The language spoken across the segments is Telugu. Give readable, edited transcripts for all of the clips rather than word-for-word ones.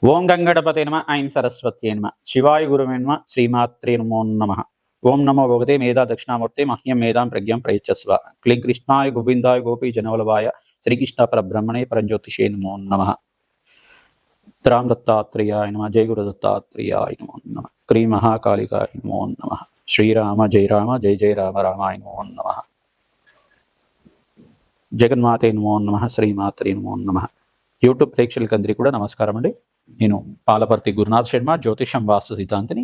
ఓం గంగణపతే నమ ఐం సరస్వత్యే నమ శివాయ గురువే నమ శ్రీమాత్రే నమో నమ. ఓం నమో భగవతే మేధా దక్షిణామూర్తే మహ్యం మేధాం ప్రజ్ఞం ప్రయచ్చస్వ. క్లీం కృష్ణాయ గోవిందాయ గోపీ జనవల్లభాయ శ్రీకృష్ణ పరబ్రహ్మణే పరంజ్యోతిషే నమో నమ. రామ్ దత్తాత్రేయాయ నమ. జయ గురు దత్తాత్రేయాయ నమో నమ. క్రీ మహాకాళికాయ నమో నమ. శ్రీరామ జయ రామ జయ జయ రామ రామాయ నమో నమ. జగన్మాతే నమో నమ. శ్రీమాత్రే నమో నమ. యూట్యూబ్ ప్రేక్షకులందరికీ కూడా నమస్కారం అండి. నేను పాలపర్తి గురునాథ్ శర్మ, జ్యోతిషం వాస్తు సిద్ధాంతిని.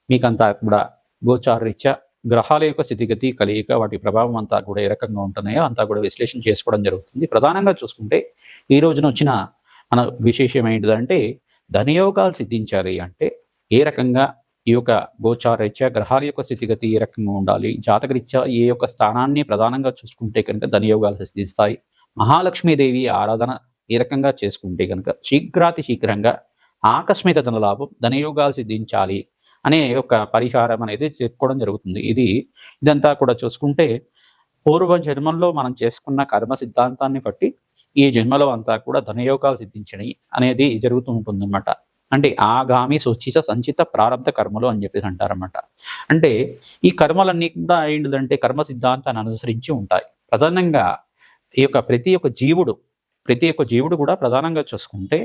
మీకంతా కూడా గోచారరీత్యా గ్రహాల యొక్క స్థితిగతి కలియిక వాటి ప్రభావం అంతా కూడా ఏ రకంగా ఉంటున్నాయో అంతా కూడా విశ్లేషణ చేసుకోవడం జరుగుతుంది. ప్రధానంగా చూసుకుంటే ఈ రోజున వచ్చిన మన విశేషం ఏంటిదంటే, ధనయోగాలు సిద్ధించాలి అంటే ఏ రకంగా ఈ యొక్క గోచారరీత్యా గ్రహాల యొక్క స్థితిగతి ఏ రకంగా ఉండాలి, జాతకరీత్యా ఏ యొక్క స్థానాన్ని ప్రధానంగా చూసుకుంటే కనుక ధనయోగాలు సిద్ధిస్తాయి, మహాలక్ష్మీదేవి ఆరాధన ఏ రకంగా చేసుకుంటే కనుక శీఘ్రంగా ఆకస్మిక ధనలాభం, ధనయోగాలు సిద్ధించాలి అనే ఒక పరిహారం అనేది చెప్పుకోవడం జరుగుతుంది. ఇదంతా కూడా చూసుకుంటే పూర్వ జన్మంలో మనం చేసుకున్న కర్మ సిద్ధాంతాన్ని బట్టి ఈ జన్మలో అంతా కూడా ధనయోగాలు సిద్ధించడం అనేది జరుగుతూ ఉంటుందన్నమాట. అంటే ఆగామి సూచిత సంచిత ప్రారంభ కర్మలు అని చెప్పేసి అంటారన్నమాట. అంటే ఈ కర్మలన్నీ కూడా ఏంటిదంటే కర్మ సిద్ధాంతాన్ని అనుసరించి ఉంటాయి. ప్రధానంగా ఈ యొక్క ప్రతి ఒక్క జీవుడు కూడా ప్రధానంగా చూసుకుంటే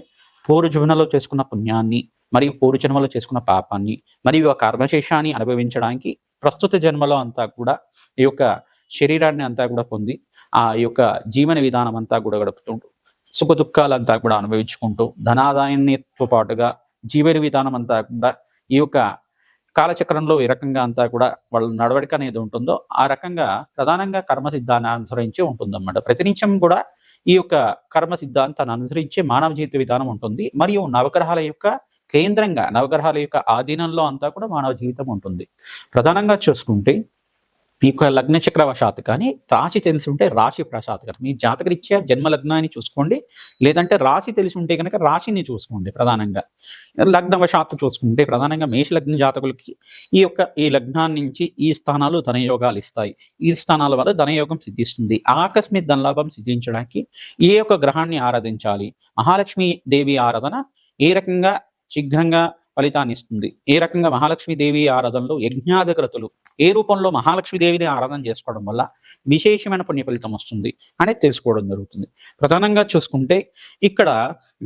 పూర్వ జన్మలో చేసుకున్న పుణ్యాన్ని మరియు పూర్వ జన్మలో చేసుకున్న పాపాన్ని మరియు ఆ కర్మశేషాన్ని అనుభవించడానికి ప్రస్తుత జన్మలో అంతా కూడా ఈ యొక్క శరీరాన్ని అంతా కూడా పొంది ఆ యొక్క జీవన విధానం అంతా కూడా గడుపుతుంటూ సుఖ దుఃఖాలంతా కూడా అనుభవించుకుంటూ ధనాదాయాన్నితో పాటుగా జీవన విధానం అంతా కూడా ఈ యొక్క కాలచక్రంలో ఏ రకంగా అంతా కూడా వాళ్ళ నడవడిక అనేది ఉంటుందో ఆ రకంగా ప్రధానంగా కర్మ సిద్ధాన్ని అనుసరించి ఉంటుందన్నమాట. ప్రతినిత్యం కూడా ఈ యొక్క కర్మ సిద్ధాంతాన్ని అనుసరించే మానవ జీవిత విధానం ఉంటుంది. మరియు నవగ్రహాల యొక్క కేంద్రంగా, నవగ్రహాల యొక్క ఆధీనంలో అంతా కూడా మానవ జీవితం ఉంటుంది. ప్రధానంగా చూసుకుంటే ఈ యొక్క లగ్న చక్రవశాత్తు కానీ రాశి తెలిసి ఉంటే రాశి ప్రశాత్ కానీ మీ జాతకరీత్యా జన్మ లగ్నాన్ని చూసుకోండి, లేదంటే రాశి తెలిసి ఉంటే కనుక రాశిని చూసుకోండి. ప్రధానంగా లగ్నవశాత్తు చూసుకుంటే ప్రధానంగా మేష లగ్న జాతకులకి ఈ లగ్నాన్ని నుంచి ఈ స్థానాలు ధనయోగాలు ఇస్తాయి. ఈ స్థానాల వల్ల ధనయోగం సిద్ధిస్తుంది. ఆకస్మిక ధనలాభం సిద్ధించడానికి ఏ యొక్క గ్రహాన్ని ఆరాధించాలి, మహాలక్ష్మి దేవి ఆరాధన ఏ రకంగా శీఘ్రంగా ఫలితాన్ని ఇస్తుంది, ఏ రకంగా మహాలక్ష్మీదేవి ఆరాధనలో యజ్ఞాధికృతులు ఏ రూపంలో మహాలక్ష్మీదేవిని ఆరాధన చేసుకోవడం వల్ల విశేషమైన పుణ్య ఫలితం వస్తుంది అనేది తెలుసుకోవడం జరుగుతుంది. ప్రధానంగా చూసుకుంటే ఇక్కడ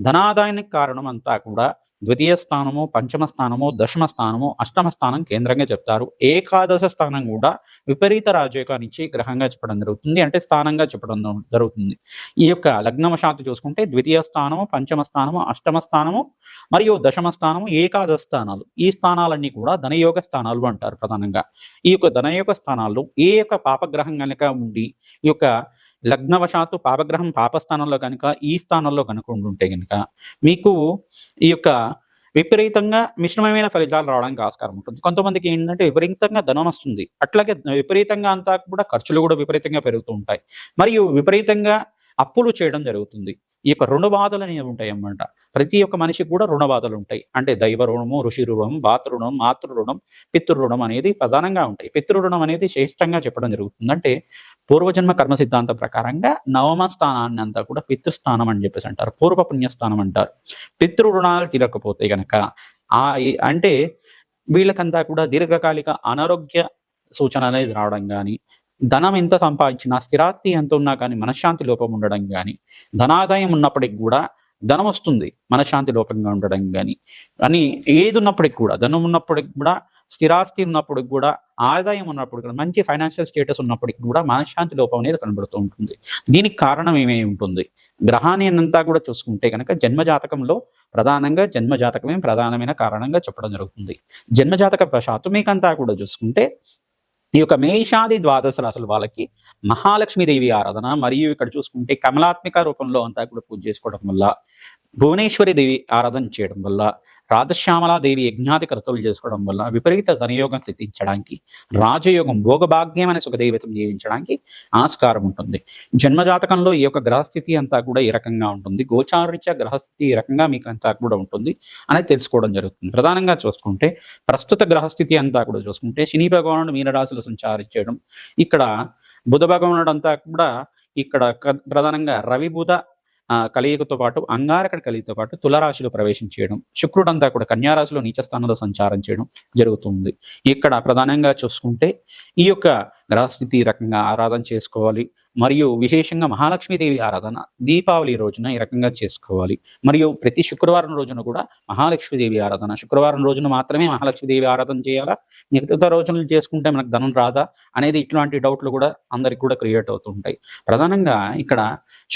ధనాదాయానికి కారణం అంతా కూడా ద్వితీయ స్థానము, పంచమ స్థానము, దశమ స్థానము, అష్టమ స్థానం కేంద్రంగా చెప్తారు. ఏకాదశ స్థానం కూడా విపరీత రాజయోగాన్ని ఇచ్చే గ్రహంగా చెప్పడం జరుగుతుంది, అంటే స్థానంగా చెప్పడం జరుగుతుంది. ఈ యొక్క లగ్నవశాత్తు చూసుకుంటే ద్వితీయ స్థానము, పంచమ స్థానము, అష్టమ స్థానము మరియు దశమ స్థానము, ఏకాదశ స్థానాలు, ఈ స్థానాలన్నీ కూడా ధనయోగ స్థానాలు అంటారు. ప్రధానంగా ఈ యొక్క ధనయోగ స్థానాల్లో ఏ యొక్క పాపగ్రహం కనుక ఉండి ఈ యొక్క లగ్నవశాత్తు పాపగ్రహం పాపస్థానంలో కనుక ఈ స్థానంలో కనుక ఉండుంటే కనుక మీకు ఈ యొక్క విపరీతంగా మిశ్రమమైన ఫలితాలు రావడానికి ఆస్కారం ఉంటుంది. కొంతమందికి ఏంటంటే విపరీతంగా ధనం వస్తుంది, అట్లాగే విపరీతంగా అంతా కూడా ఖర్చులు కూడా విపరీతంగా పెరుగుతూ ఉంటాయి, మరియు విపరీతంగా అప్పులు చేయడం జరుగుతుంది. ఈ యొక్క రుణ బాధలు అనేవి ఉంటాయి అన్నమాట. ప్రతి ఒక్క మనిషికి కూడా రుణ బాధలు ఉంటాయి. అంటే దైవ రుణము, ఋషి రుణం, భాతృ రుణం, మాతృ రుణం, పితృ రుణం అనేది ప్రధానంగా ఉంటాయి. పితృ రుణం అనేది శ్రేష్టంగా చెప్పడం జరుగుతుంది. అంటే పూర్వజన్మ కర్మ సిద్ధాంతం ప్రకారంగా నవమ స్థానాన్ని అంతా కూడా పితృస్థానం అని చెప్పేసి అంటారు, పూర్వ పుణ్యస్థానం అంటారు. పితృ రుణాలు తీరకపోతే గనక అంటే వీళ్ళకంతా కూడా దీర్ఘకాలిక అనారోగ్య సూచన అనేది రావడం కానీ, ధనం ఎంత సంపాదించినా స్థిరాస్తి ఎంత ఉన్నా కానీ మనశ్శాంతి లోపం ఉండడం కానీ, ధనాదాయం ఉన్నప్పటికి కూడా ధనం వస్తుంది మనశ్శాంతి లోపంగా ఉండడం కానీ ఏది ఉన్నప్పటికి కూడా, ధనం ఉన్నప్పటికి కూడా, స్థిరాస్తి ఉన్నప్పటికి కూడా, ఆదాయం ఉన్నప్పటికి కూడా, మంచి ఫైనాన్షియల్ స్టేటస్ ఉన్నప్పటికి కూడా మనశ్శాంతి లోపం అనేది కనబడుతూ ఉంటుంది. దీనికి కారణం ఏమేమి ఉంటుంది? గ్రహాన్ని అంతా కూడా చూసుకుంటే కనుక జన్మజాతకంలో ప్రధానంగా జన్మజాతకమే ప్రధానమైన కారణంగా చెప్పడం జరుగుతుంది. జన్మజాతక వశాత్తు మీకంతా కూడా చూసుకుంటే ఈ యొక్క మేషాది ద్వాదశ రాశుల వాళ్ళకి మహాలక్ష్మీదేవి ఆరాధన, మరియు ఇక్కడ చూసుకుంటే కమలాత్మిక రూపంలో అంతా కూడా పూజ చేసుకోవడం వల్ల, భువనేశ్వరి దేవి ఆరాధన చేయడం వల్ల, రాధశ్యామలాదేవి యజ్ఞాది కర్తలు చేసుకోవడం వల్ల విపరీత ధనయోగం సిద్ధించడానికి, రాజయోగం భోగభాగ్యం అనే సుఖదైవతం జీవించడానికి ఆస్కారం ఉంటుంది. జన్మజాతకంలో ఈ యొక్క గ్రహస్థితి అంతా కూడా ఈ రకంగా ఉంటుంది, గోచారరీత్యా గ్రహస్థితి ఈ రకంగా మీకు అంతా కూడా ఉంటుంది అనేది తెలుసుకోవడం జరుగుతుంది. ప్రధానంగా చూసుకుంటే ప్రస్తుత గ్రహస్థితి అంతా కూడా చూసుకుంటే శని భగవానుడు మీనరాశిలో సంచారించడం, ఇక్కడ బుధ భగవానుడు అంతా కూడా ఇక్కడ ప్రధానంగా రవి బుధ కలియుగతో పాటు అంగారక కలియుగతో పాటు తులరాశిలో ప్రవేశం చేయడం, శుక్రుడంతా కూడా కన్యారాశిలో నీచ స్థానంలో సంచారం చేయడం జరుగుతుంది. ఇక్కడ ప్రధానంగా చూసుకుంటే ఈ యొక్క గ్రహస్థితి రకంగా ఆరాధన చేసుకోవాలి. మరియు విశేషంగా మహాలక్ష్మీదేవి ఆరాధన దీపావళి రోజున ఈ రకంగా చేసుకోవాలి. మరియు ప్రతి శుక్రవారం రోజున కూడా మహాలక్ష్మీదేవి ఆరాధన, శుక్రవారం రోజున మాత్రమే మహాలక్ష్మీదేవి ఆరాధన చేయాలా, మిగతా రోజులు చేసుకుంటే మనకు ధనం రాదా అనేది ఇట్లాంటి డౌట్లు కూడా అందరికి కూడా క్రియేట్ అవుతుంటాయి. ప్రధానంగా ఇక్కడ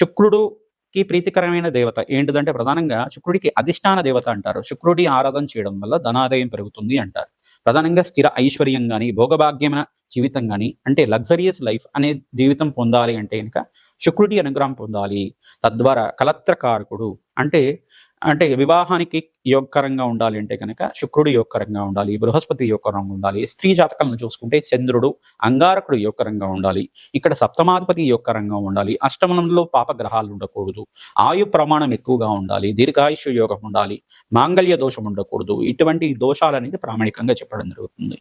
శుక్రుడుకి ప్రీతికరమైన దేవత ఏంటిదంటే ప్రధానంగా శుక్రుడికి అధిష్టాన దేవత అంటారు. శుక్రుడి ఆరాధన చేయడం వల్ల ధనాదాయం పెరుగుతుంది అంటారు. ప్రధానంగా స్థిర ఐశ్వర్యం కానీ భోగభాగ్యమైన జీవితం కానీ అంటే లగ్జరియస్ లైఫ్ అనే జీవితం పొందాలి అంటే కనుక శుక్రుడి అనుగ్రహం పొందాలి. తద్వారా కలత్రకారకుడు అంటే అంటే వివాహానికి యోగకరంగా ఉండాలి అంటే కనుక శుక్రుడు యోగకరంగా ఉండాలి, బృహస్పతి యోగకరంగా ఉండాలి. స్త్రీ జాతకాలను చూసుకుంటే చంద్రుడు అంగారకుడు యోగకరంగా ఉండాలి. ఇక్కడ సప్తమాధిపతి యోగకరంగా ఉండాలి. అష్టమంలో పాపగ్రహాలు ఉండకూడదు. ఆయు ప్రమాణం ఎక్కువగా ఉండాలి. దీర్ఘాయుష యోగం ఉండాలి. మాంగళ్య దోషం ఉండకూడదు. ఇటువంటి దోషాలు అనేది ప్రామాణికంగా చెప్పడం జరుగుతుంది.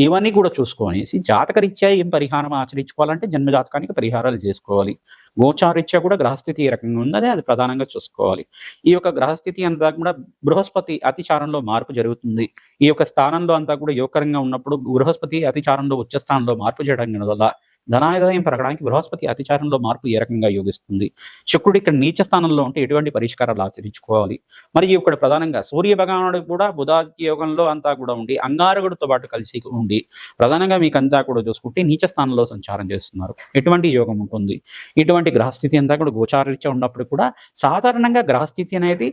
ఇవన్నీ కూడా చూసుకొనేసి జాతకరీత్యా ఏం పరిహారం ఆచరించుకోవాలంటే జన్మ జాతకానికి పరిహారాలు చేసుకోవాలి. గోచారీత్యా కూడా గ్రహస్థితి ఏ రకంగా ఉన్నది అది ప్రధానంగా చూసుకోవాలి. ఈ యొక్క గ్రహస్థితి అంతా కూడా బృహస్పతి అతిచారంలో మార్పు జరుగుతుంది. ఈ యొక్క స్థానంలో అంతా కూడా యోగకరంగా ఉన్నప్పుడు బృహస్పతి అతిచారంలో ఉచ్చ స్థానంలో మార్పు చేయడం వల్ల ధనాదాయం పెరగడానికి బృహస్పతి అతిచారంలో మార్పు ఏ రకంగా యోగిస్తుంది. శుక్రుడు ఇక్కడ నీచ స్థానంలో ఉంటే ఎటువంటి పరిష్కారాలు ఆచరించుకోవాలి. మరియు ఇక్కడ ప్రధానంగా సూర్య భగవానుడు కూడా బుధాదిత్య యోగంలో అంతా కూడా ఉండి అంగారకుడితో పాటు కలిసి ఉండి ప్రధానంగా మీకు అంతా కూడా చూసుకుంటే నీచ స్థానంలో సంచారం చేస్తున్నారు. ఎటువంటి యోగం ఉంటుంది. ఇటువంటి గ్రహస్థితి అంతా కూడా గోచారరీత్యా ఉన్నప్పుడు కూడా సాధారణంగా గ్రహస్థితి అనేది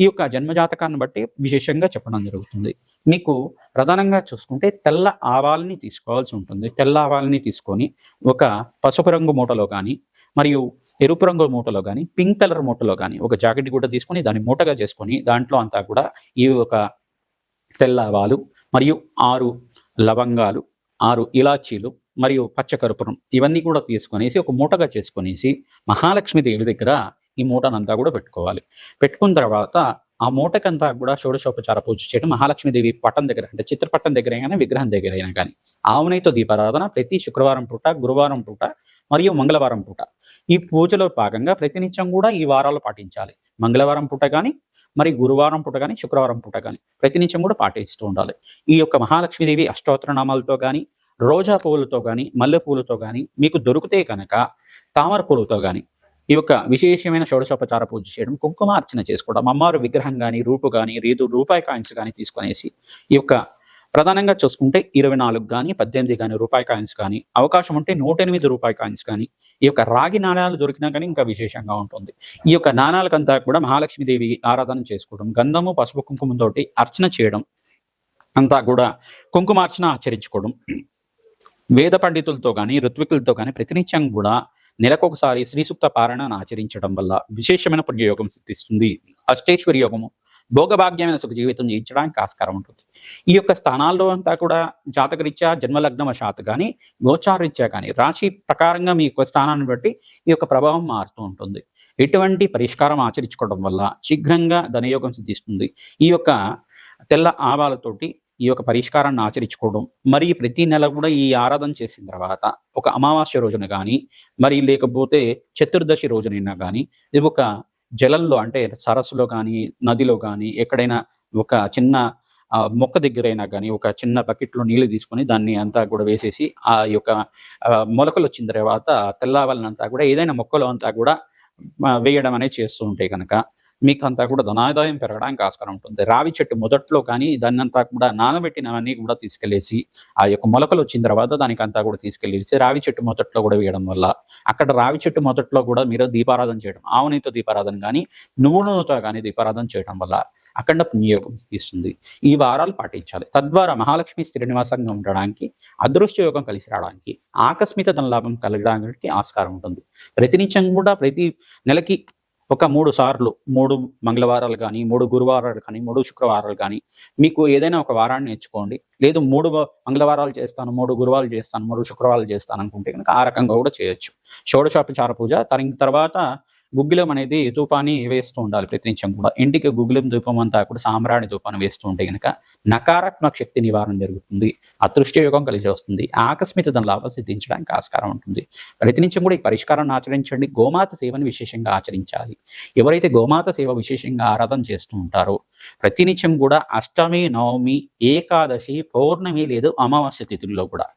ఈ యొక్క జన్మజాతకాన్ని బట్టి విశేషంగా చెప్పడం జరుగుతుంది. మీకు ప్రధానంగా చూసుకుంటే తెల్ల ఆవాల్ని తీసుకోవాల్సి ఉంటుంది. తెల్ల ఆవాల్ని తీసుకొని ఒక పసుపు రంగు మూటలో కానీ మరియు ఎరుపు రంగు మూటలో కానీ పింక్ కలర్ మూటలో కానీ ఒక జాకెట్ కూడా తీసుకొని దాన్ని మూటగా చేసుకొని దాంట్లో అంతా కూడా ఈ ఒక తెల్ల ఆవాలు మరియు 6 లవంగాలు 6 ఇలాచీలు మరియు పచ్చకర్పూరం ఇవన్నీ కూడా తీసుకొనేసి ఒక మూటగా చేసుకొనేసి మహాలక్ష్మీదేవి దగ్గర ఈ మూటనంతా కూడా పెట్టుకోవాలి. పెట్టుకున్న తర్వాత ఆ మూటకంతా కూడా షోడశోపచార పూజ చేయడం మహాలక్ష్మీదేవి పట్టం దగ్గర అంటే చిత్రపట్టం దగ్గర అయినా విగ్రహం దగ్గర అయినా కానీ ఆవునైతో దీపారాధన ప్రతి శుక్రవారం పూట, గురువారం పూట మరియు మంగళవారం పూట ఈ పూజలో భాగంగా ప్రతినిత్యం కూడా ఈ వారాలు పాటించాలి. మంగళవారం పూట కానీ మరి గురువారం పూట కానీ శుక్రవారం పూట కానీ ప్రతినిత్యం కూడా పాటిస్తూ ఉండాలి. ఈ యొక్క మహాలక్ష్మీదేవి అష్టోత్తర నామాలతో కానీ రోజా పువ్వులతో కానీ మల్లె పూలతో కానీ మీకు దొరికితే కనుక తామర పూలతో కానీ ఈ యొక్క విశేషమైన షోడశోపచార పూజ చేయడం, కుంకుమార్చన చేసుకోవడం, అమ్మవారు విగ్రహం కానీ రూపు కానీ రూపాయి కాయిన్స్ కానీ తీసుకొనేసి ఈ యొక్క ప్రధానంగా చూసుకుంటే 24 కానీ 18 కానీ రూపాయి కాయిన్స్ కానీ అవకాశం ఉంటే 108 రూపాయి కాయిన్స్ కానీ ఈ యొక్క రాగి నాణాలు దొరికినా కానీ ఇంకా విశేషంగా ఉంటుంది. ఈ యొక్క నాణాలకంతా కూడా మహాలక్ష్మీదేవి ఆరాధన చేసుకోవడం, గంధము పసుపు కుంకుమతోటి అర్చన చేయడం, అంతా కూడా కుంకుమార్చన ఆచరించుకోవడం, వేద పండితులతో కానీ ఋత్వికులతో కానీ ప్రతినిత్యం కూడా నెలకొకసారి శ్రీ సూక్త పారాయణను ఆచరించడం వల్ల విశేషమైన పుణ్యయోగం సిద్ధిస్తుంది. అష్టేశ్వరి యోగము భోగభాగ్యమైన సుఖ జీవితం జీవించడానికి ఆస్కారం ఉంటుంది. ఈ యొక్క స్థానాల్లో అంతా కూడా జాతకరీత్యా జన్మలగ్న వశాత్ కానీ గోచారీత్యా కానీ రాశి ప్రకారంగా మీ యొక్క స్థానాన్ని బట్టి ఈ యొక్క ప్రభావం మారుతూ ఉంటుంది. ఎటువంటి పరిష్కారం ఆచరించుకోవడం వల్ల శీఘ్రంగా ధనయోగం సిద్ధిస్తుంది. ఈ యొక్క తెల్ల ఆవాలతోటి ఈ యొక్క పరిష్కారాన్ని ఆచరించుకోవడం, మరి ప్రతి నెల కూడా ఈ ఆరాధన చేసిన తర్వాత ఒక అమావాస్య రోజున కానీ మరి లేకపోతే చతుర్దశి రోజునైనా కానీ ఇది ఒక జలంలో అంటే సరస్సులో కానీ నదిలో కానీ ఎక్కడైనా ఒక చిన్న మొక్క దగ్గరైనా కానీ ఒక చిన్న బకెట్లో నీళ్లు తీసుకొని దాన్ని అంతా కూడా వేసేసి ఆ యొక్క మొలకలు వచ్చిన తర్వాత తెల్లవాళ్ళనంతా కూడా ఏదైనా మొక్కలో అంతా కూడా వేయడం అనేది చేస్తూ ఉంటే కనుక మీకు అంతా కూడా ధనాదాయం పెరగడానికి ఆస్కారం ఉంటుంది. రావి చెట్టు మొదట్లో కానీ దాన్ని అంతా కూడా నానబెట్టినవన్నీ కూడా తీసుకెళ్లేసి ఆ యొక్క మొలకలు వచ్చిన తర్వాత దానికి అంతా కూడా తీసుకెళ్ళేసి రావి చెట్టు మొదట్లో కూడా వేయడం వల్ల అక్కడ రావి చెట్టు మొదట్లో కూడా మీరు దీపారాధన చేయడం, ఆవునితో దీపారాధన కానీ నువ్వులతో కానీ దీపారాధన చేయడం వల్ల అఖండ పుణ్యయోగం ఇస్తుంది. ఈ వారాలు పాటించాలి. తద్వారా మహాలక్ష్మి స్థిర నివాసంగా ఉండడానికి, అదృష్ట యోగం కలిసి రావడానికి, ఆకస్మిక ధనలాభం కలగడానికి ఆస్కారం ఉంటుంది. ప్రతినిత్యం కూడా ప్రతి నెలకి ఒక 3 సార్లు 3 మంగళవారాలు కానీ 3 గురువారాలు కానీ 3 శుక్రవారాలు కానీ మీకు ఏదైనా ఒక వారాన్ని ఎంచుకోండి. లేదు 3 మంగళవారాలు చేస్తాను, 3 గురువారాలు చేస్తాను, 3 శుక్రవారాలు చేస్తాను అనుకుంటే కనుక ఆ రకంగా కూడా చేయొచ్చు. షోడశోపచార పూజ తర్వాత గుగ్గిలం అనేది ధూపాన్ని వేస్తూ ఉండాలి ప్రతినిత్యం కూడా. ఇంటికి గుగ్గిలం ధూపం అంతా కూడా సాంబ్రాణి ధూపాన్ని వేస్తూ ఉంటే గనక నకారాత్మక శక్తి నివారణ జరుగుతుంది, అదృష్ట యోగం కలిసి వస్తుంది, ఆకస్మిక ధన లాభాలు సిద్ధించడానికి ఆస్కారం ఉంటుంది. ప్రతినిత్యం కూడా ఈ పరిష్కారాన్ని ఆచరించండి. గోమాత సేవను విశేషంగా ఆచరించాలి. ఎవరైతే గోమాత సేవ విశేషంగా ఆరాధన చేస్తూ ఉంటారో ప్రతినిత్యం కూడా అష్టమి, నవమి, ఏకాదశి, పౌర్ణమి లేదు అమావాస్య తిథుల్లో కూడా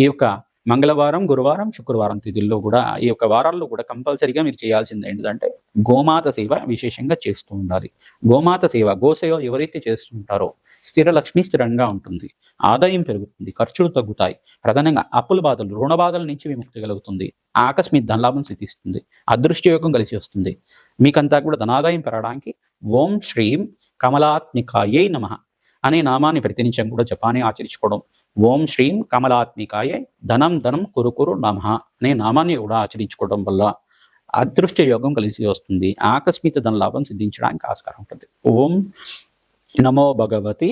ఈ యొక్క మంగళవారం, గురువారం, శుక్రవారం తిథుల్లో కూడా ఈ యొక్క వారాల్లో కూడా కంపల్సరీగా మీరు చేయాల్సింది ఏంటంటే గోమాత సేవ విశేషంగా చేస్తూ ఉండాలి. గోమాత సేవ, గోసేవ ఎవరైతే చేస్తుంటారో స్థిర లక్ష్మి స్థిరంగా ఉంటుంది, ఆదాయం పెరుగుతుంది, ఖర్చులు తగ్గుతాయి, ప్రధానంగా అప్పుల బాధలు, రుణ బాధల నుంచి విముక్తి కలుగుతుంది, ఆకస్మిక ధనలాభం సిద్ధిస్తుంది, అదృష్టయోగం కలిసి వస్తుంది. మీకంతా కూడా ధనాదాయం పెరగడానికి ఓం శ్రీం కమలాత్మికాయై నమః అనే నామాన్ని ప్రతినిత్యం కూడా జపాన్ని ఆచరించుకోవడం, ఓం శ్రీం కమలాత్మికాయ ధనం ధనం కురుకురు నమః అనే నామాన్ని కూడా ఆచరించుకోవడం వల్ల అదృష్ట యోగం కలిసి వస్తుంది, ఆకస్మిక ధనలాభం సిద్ధించడానికి ఆస్కారం ఉంటుంది. ఓం నమో భగవతి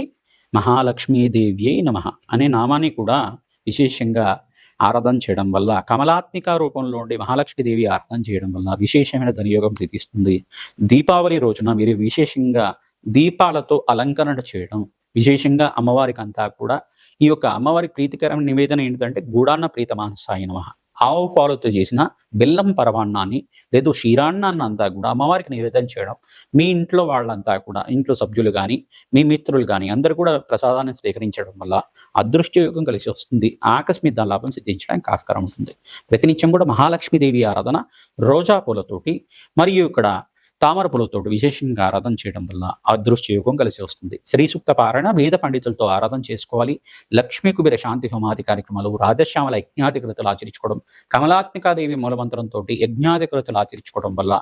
మహాలక్ష్మీదేవ్యై నమః అనే నామాన్ని కూడా విశేషంగా ఆరాధన చేయడం వల్ల, కమలాత్మిక రూపంలో ఉండి మహాలక్ష్మీదేవి ఆరాధన చేయడం వల్ల విశేషమైన ధనయోగం సిద్ధిస్తుంది. దీపావళి రోజున మీరు విశేషంగా దీపాలతో అలంకరణ చేయడం, విశేషంగా అమ్మవారికి అంతా కూడా ఈ యొక్క అమ్మవారి ప్రీతికరమైన నివేదన ఏంటంటే గూడాన్న ప్రీతమానసాయ నమః, ఆవు పాలతో చేసిన బెల్లం పరమాన్నాన్ని లేదు క్షీరాన్నాన్ని అంతా కూడా అమ్మవారికి నివేదన చేయడం. మీ ఇంట్లో వాళ్ళంతా కూడా, ఇంట్లో సభ్యులు కానీ మీ మిత్రులు కానీ అందరూ కూడా ప్రసాదాన్ని స్వీకరించడం వల్ల అదృష్టయోగం కలిసి వస్తుంది, ఆకస్మిక లాభం సిద్ధించడానికి ఆస్కారం ఉంటుంది. ప్రతినిత్యం కూడా మహాలక్ష్మీదేవి ఆరాధన రోజా పూలతోటి మరియు ఇక్కడ తామర పూలతోటి విశేషంగా ఆరాధన చేయడం వల్ల అదృష్టయోగం కలిసి వస్తుంది. శ్రీ సూక్త పారాయణ వేద పండితులతో ఆరాధన చేసుకోవాలి. లక్ష్మీ కుబేర శాంతి హోమాది కార్యక్రమాలు, రాజశ్యామల యజ్ఞాధికృతులు ఆచరించుకోవడం, కమలాత్మికాదేవి మూలమంత్రంతో యజ్ఞాధికృతులు ఆచరించుకోవడం వల్ల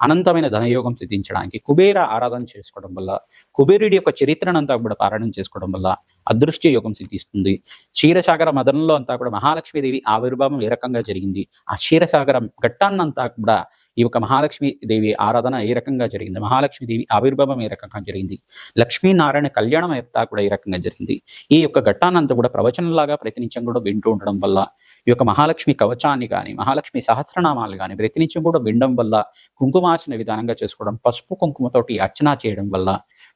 అనంతమైన ధనయోగం సిద్ధించడానికి, కుబేర ఆరాధన చేసుకోవడం వల్ల, కుబేరుడి యొక్క చరిత్రనంతా కూడా పారాయణం చేసుకోవడం వల్ల అదృష్ట యోగం సిద్ధిస్తుంది. క్షీరసాగర మదనంలో అంతా కూడా మహాలక్ష్మీదేవి ఆవిర్భావం ఏ రకంగా జరిగింది, ఆ క్షీరసాగర ఘట్టాన్నంతా కూడా ఈ యొక్క మహాలక్ష్మీదేవి ఆరాధన ఏ రకంగా జరిగింది, మహాలక్ష్మీదేవి ఆవిర్భావం ఏ రకంగా జరిగింది, లక్ష్మీనారాయణ కళ్యాణం అంతా కూడా ఏ రకంగా జరిగింది, ఈ యొక్క ఘట్టాన్నంతా కూడా ప్రవచనంలాగా ప్రతినిత్యం కూడా వింటూ ఉండడం వల్ల, ఈ యొక్క మహాలక్ష్మి కవచాన్ని కానీ మహాలక్ష్మి సహస్రనామాలు కానీ ప్రతినిత్యం కూడా వినడం వల్ల, కుంకుమార్చన విధానంగా చేసుకోవడం, పసుపు కుంకుమతోటి అర్చన చేయడం వల్ల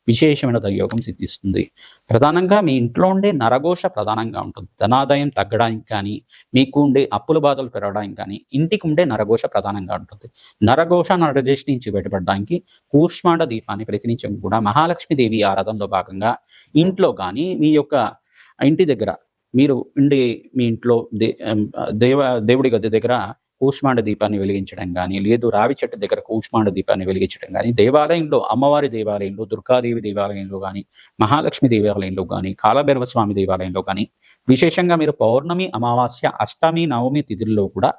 విశేషమైన యోగం సిద్ధిస్తుంది. ప్రధానంగా మీ ఇంట్లో ఉండే నరఘోష ప్రధానంగా ఉంటుంది. ధనాదాయం తగ్గడానికి కానీ, మీకు ఉండే అప్పుల బాధలు పెరగడానికి కానీ ఇంటికి ఉండే నరఘోష ప్రధానంగా ఉంటుంది. నరఘోష నరజేష్ నుంచి బయటపడడానికి కూష్మాండ దీపాన్ని ప్రతినిత్యం కూడా మహాలక్ష్మీదేవి ఆరాధనలో భాగంగా ఇంట్లో కానీ మీ యొక్క ఇంటి దగ్గర మీరు ఉండే మీ ఇంట్లో దేవుడి గది దగ్గర కూష్మాండ దీపాన్ని వెలిగించడం కానీ, లేదు రావి చెట్టు దగ్గర కూష్మాండ దీపాన్ని వెలిగించడం కానీ, దేవాలయంలో అమ్మవారి దేవాలయంలో, దుర్గాదేవి దేవాలయంలో కానీ, మహాలక్ష్మి దేవాలయంలో కానీ, కాలభైరవ స్వామి దేవాలయంలో కానీ విశేషంగా మీరు పౌర్ణమి, అమావాస్య, అష్టమి, నవమి తిథుల్లో కూడా,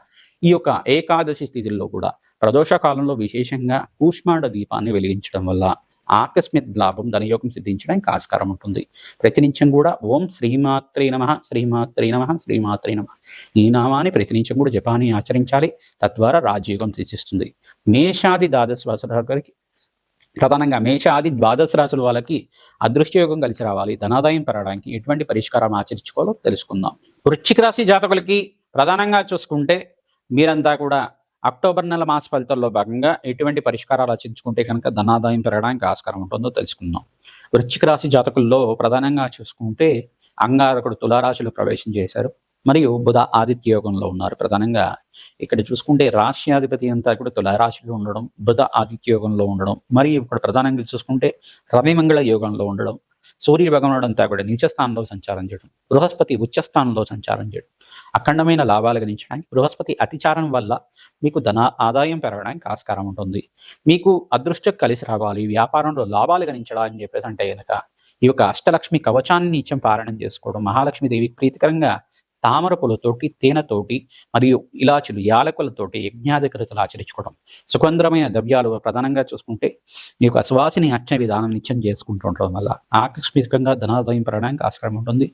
ఈ యొక్క ఏకాదశి తిథుల్లో కూడా ప్రదోష కాలంలో విశేషంగా కూష్మాండ దీపాన్ని వెలిగించడం వల్ల ఆకస్మిక లాభం, ధనయోగం సిద్ధించడానికి ఆస్కారం ఉంటుంది. ప్రతినిత్యం కూడా ఓం శ్రీమాత్రే నమః, శ్రీమాత్రే నమః, శ్రీమాత్రే నమః ఈ నామాన్ని ప్రతినిత్యం కూడా జపాన్ని ఆచరించాలి. తద్వారా రాజయోగం సిద్ధిస్తుంది. మేషాది ద్వాదశ రాశులకి, ప్రధానంగా మేషాది ద్వాదశ రాశుల వాళ్ళకి అదృష్టయోగం కలిసి రావాలి, ధనాదాయం పెరగడానికి ఎటువంటి పరిష్కారం ఆచరించుకోవాలో తెలుసుకుందాం. వృశ్చిక రాశి జాతకులకి ప్రధానంగా చూసుకుంటే మీరంతా కూడా అక్టోబర్ నెల మాస ఫలితాల్లో భాగంగా ఎటువంటి పరిష్కారాలు ఆచరించుకుంటే కనుక ధనాదాయం పెరగడానికి ఆస్కారం ఉంటుందో తెలుసుకుందాం. వృశ్చిక రాశి జాతకుల్లో ప్రధానంగా చూసుకుంటే అంగారకుడు తులారాశిలో ప్రవేశం చేశారు మరియు బుధ ఆదిత్య యోగంలో ఉన్నారు. ప్రధానంగా ఇక్కడ చూసుకుంటే రాశ్యాధిపతి అంతా కూడా తులారాశిలో ఉండడం, బుధ ఆదిత్య యోగంలో ఉండడం, మరియు ఇక్కడ ప్రధానంగా చూసుకుంటే రవి మంగళ యోగంలో ఉండడం, సూర్య భగవానుడు అంతా కూడా నీచ స్థానంలో సంచారం చేయడం, బృహస్పతి ఉచ్చ స్థానంలో సంచారం చేయడం, అఖండమైన లాభాలు గణించడానికి బృహస్పతి అతిచారం వల్ల మీకు ధన ఆదాయం పెరగడానికి ఆస్కారం ఉంటుంది. మీకు అదృష్టం కలిసి రావాలి, వ్యాపారంలో లాభాలు గణించడానికి చెప్పేసి అంటే కనుక ఈ యొక్క అష్టలక్ష్మి కవచాన్ని నిత్యం పారాయణం చేసుకోవడం, మహాలక్ష్మీదేవికి ప్రీతికరంగా తామర పూలతోటి, తేనెతోటి మరియు ఇలాచులు, యాలకులతోటి యజ్ఞాధికృతులు ఆచరించుకోవడం, సుగంధరమైన ద్రవ్యాలు ప్రధానంగా చూసుకుంటే ఈ యొక్క సువాసిని అర్చన విధానం నిత్యం చేసుకుంటూ ఉండడం వల్ల ఆకస్మికంగా ధనాదాయం పెరగడానికి ఆస్కారం ఉంటుంది.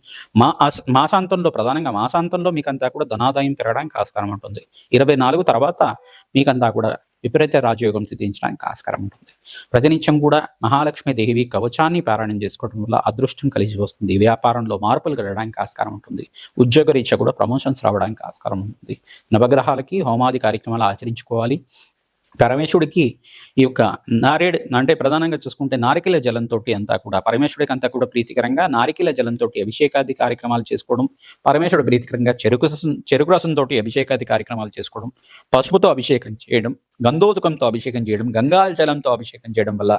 మాసాంతంలో ప్రధానంగా మాసాంతంలో మీకంతా కూడా ధనాదాయం పెరగడానికి ఆస్కారం ఉంటుంది. 24 తర్వాత మీకంతా కూడా విపరీత రాజయోగం సిద్ధించడానికి ఆస్కారం ఉంటుంది. ప్రతినిత్యం కూడా మహాలక్ష్మి దేవి కవచాన్ని పారాయణం చేసుకోవడం వల్ల అదృష్టం కలిసి వస్తుంది. వ్యాపారంలో మార్పులు కలగడానికి ఆస్కారం ఉంటుంది. ఉద్యోగ రీత్యా కూడా ప్రమోషన్స్ రావడానికి ఆస్కారం ఉంటుంది. నవగ్రహాలకి హోమాది కార్యక్రమాలు ఆచరించుకోవాలి. పరమేశ్వరుడికి ఈ యొక్క నారేడు అంటే ప్రధానంగా చూసుకుంటే నారికేల జలంతో అంతా కూడా పరమేశ్వరుడికి అంతా కూడా ప్రీతికరంగా నారికేల జలంతో అభిషేకాది కార్యక్రమాలు చేసుకోవడం, పరమేశ్వరుడు ప్రీతికరంగా చెరుకు రసంతో అభిషేకాది కార్యక్రమాలు చేసుకోవడం, పసుపుతో అభిషేకం చేయడం, గంధోదకంతో అభిషేకం చేయడం, గంగా జలంతో అభిషేకం చేయడం వల్ల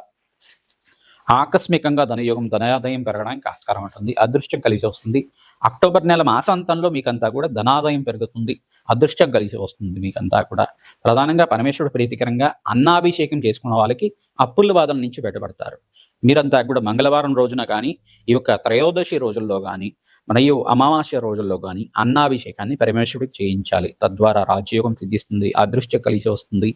ఆకస్మికంగా ధనయోగం ధనాదాయం పెరగడానికి ఆస్కారం ఉంటుంది. అదృష్టం కలిసి వస్తుంది. అక్టోబర్ నెల మాసాంతంలో మీకంతా కూడా ధనాదాయం పెరుగుతుంది. అదృష్టం కలిసి వస్తుంది. మీకంతా కూడా ప్రధానంగా పరమేశ్వరుడు ప్రీతికరంగా అన్నాభిషేకం చేసుకున్న వాళ్ళకి అప్పుల బాధల నుంచి బయటపడతారు. మీరంతా కూడా మంగళవారం రోజున కానీ, ఈ యొక్క త్రయోదశి రోజుల్లో కానీ, మరియు అమావాస్య రోజుల్లో కానీ అన్నాభిషేకాన్ని పరమేశ్వరుడికి చేయించాలి. తద్వారా రాజయోగం సిద్ధిస్తుంది. అదృష్టం కలిసి వస్తుంది.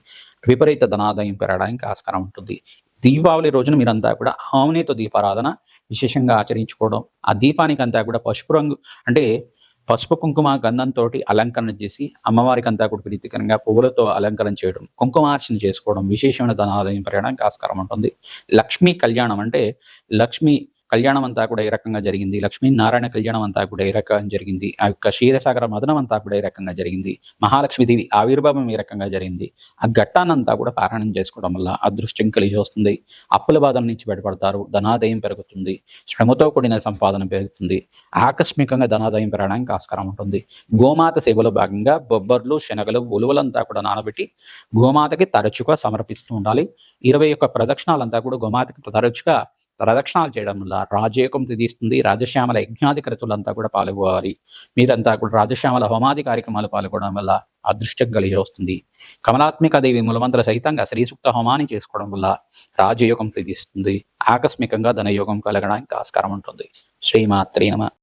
విపరీత ధనాదాయం పెరగడానికి ఆస్కారం ఉంటుంది. దీపావళి రోజున మీరంతా కూడా ఆవునేతో దీపారాధన విశేషంగా ఆచరించుకోవడం, ఆ దీపానికి అంతా కూడా పసుపు రంగు అంటే పసుపు కుంకుమ గంధంతో అలంకరణ చేసి అమ్మవారికి అంతా కూడా ప్రీతికరంగా పువ్వులతో అలంకరణ చేయడం, కుంకుమార్చన చేసుకోవడం విశేషమైన ధనాదాయం పెరగడానికి ఆస్కారం ఉంటుంది. లక్ష్మీ కళ్యాణం అంటే లక్ష్మీ కళ్యాణం అంతా కూడా ఏ రకంగా జరిగింది, లక్ష్మీనారాయణ కళ్యాణం అంతా కూడా ఏ రకంగా జరిగింది, ఆ యొక్క క్షీరసాగర మదనం అంతా కూడా ఏ రకంగా జరిగింది, మహాలక్ష్మీదేవి ఆవిర్భావం ఏ రకంగా జరిగింది, ఆ ఘట్టానంతా కూడా పారాయణం చేసుకోవడం వల్ల అదృష్టం కలిసి వస్తుంది. అప్పుల బాధల నుంచి బయటపడతారు. ధనాదాయం పెరుగుతుంది. శ్రమతో కూడిన సంపాదన పెరుగుతుంది. ఆకస్మికంగా ధనాదాయం పెరగడానికి ఆస్కారం ఉంటుంది. గోమాత సేవలో భాగంగా బొబ్బర్లు, శనగలు, ఉలువలంతా కూడా నానబెట్టి గోమాతకి తరచుగా సమర్పిస్తూ ఉండాలి. 21 ప్రదక్షిణాలంతా కూడా గోమాతకి తరచుగా ప్రదక్షిణాలు చేయడం వల్ల రాజయోగం సిద్ధిస్తుంది. రాజశ్యామల యజ్ఞాది క్రతులంతా కూడా పాల్గొవాలి. మీరంతా కూడా రాజశ్యామల హోమాది కార్యక్రమాలు పాల్గొనడం వల్ల అదృష్టం కలిగి వస్తుంది. కమలాత్మిక దేవి మూలమంత్ర సహితంగా శ్రీసూక్త హోమాన్ని చేసుకోవడం వల్ల రాజయోగం సిద్ధిస్తుంది. ఆకస్మికంగా ధనయోగం కలగడానికి ఆస్కారం ఉంటుంది. శ్రీమాత్రే నమః.